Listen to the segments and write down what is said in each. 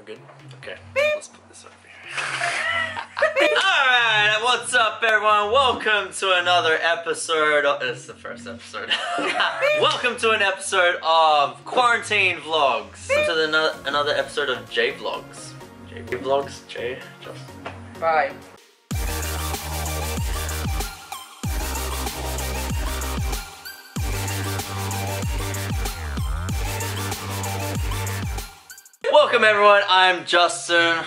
We're good? Okay, let's put this over here. Alright, what's up everyone? Welcome to another episode of... This is the first episode. Welcome to an episode of Quarantine Vlogs. Welcome to another episode of J Vlogs. J Vlogs? J? Justin. Bye. Welcome everyone, I'm Justin.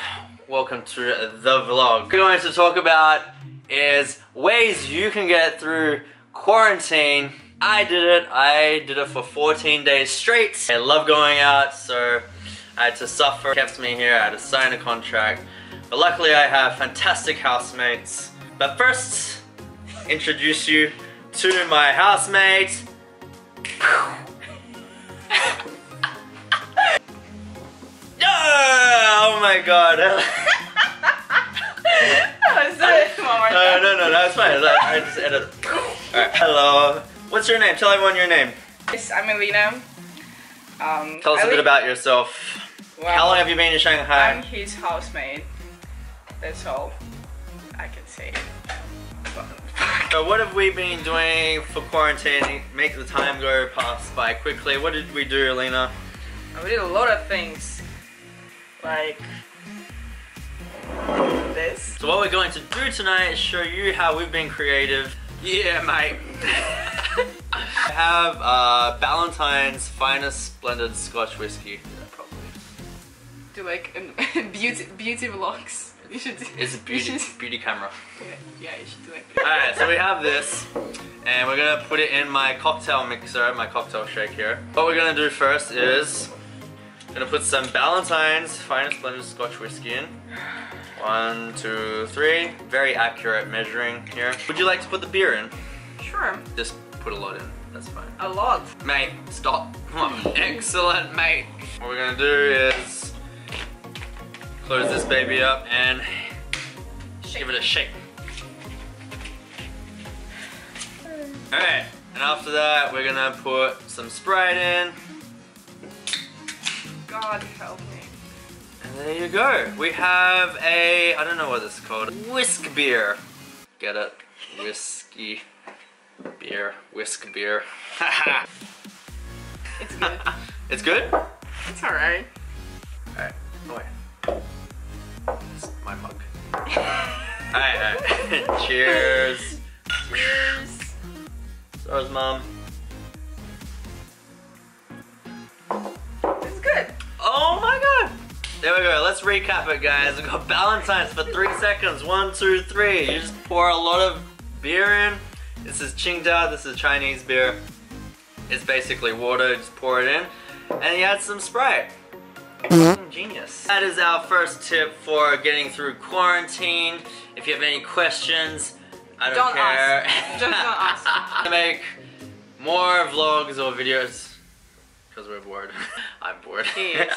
Welcome to the vlog. What we're going to talk about is ways you can get through quarantine. I did it for 14 days straight. I love going out, so I had to suffer. It kept me here, I had to sign a contract. But luckily I have fantastic housemates. But first, introduce you to my housemate. Oh my god. No, that's fine. I just edited. Alright, hello. What's your name? Tell everyone your name. Yes, I'm Alina. Tell us a bit about yourself. Well, how long have you been in Shanghai? I'm his housemate. That's all I can say. So what have we been doing for quarantine? Make the time go pass by quickly. What did we do, Alina? We did a lot of things. Like this. So what we're going to do tonight is show you how we've been creative. Yeah, mate. I have Ballantine's finest blended Scotch whiskey. Do like beauty vlogs. You should do. It's a beauty camera. Yeah, you should do it. Alright, so we have this, and we're gonna put it in my cocktail mixer, my cocktail shake here. What we're gonna do first is gonna put some Ballantine's finest blended Scotch whiskey in. 1, 2, 3. Very accurate measuring here. Would you like to put the beer in? Sure. Just put a lot in. That's fine. A lot. Mate, stop. Excellent, mate. What we're gonna do is close this baby up and give it a shake. Alright, and after that we're gonna put some Sprite in. God help me. And there you go. We have a, I don't know what this is called, whisk beer. Get it? Whiskey beer. Whisk beer. It's good. It's good? It's alright. Alright. Oh wait. It's my mug. Alright. Cheers. Cheers. So's mom. It's good. Oh my god! There we go, let's recap it guys. We've got Ballantine's for 3 seconds. 1, 2, 3. You just pour a lot of beer in. This is Qingdao, this is Chinese beer. It's basically water, just pour it in. And you add some Sprite. Genius. That is our first tip for getting through quarantine. If you have any questions, I don't care. Ask. Just don't ask. Make more vlogs or videos. Because we're bored. I'm bored. Yes.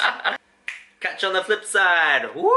Catch you on the flip side. Woo!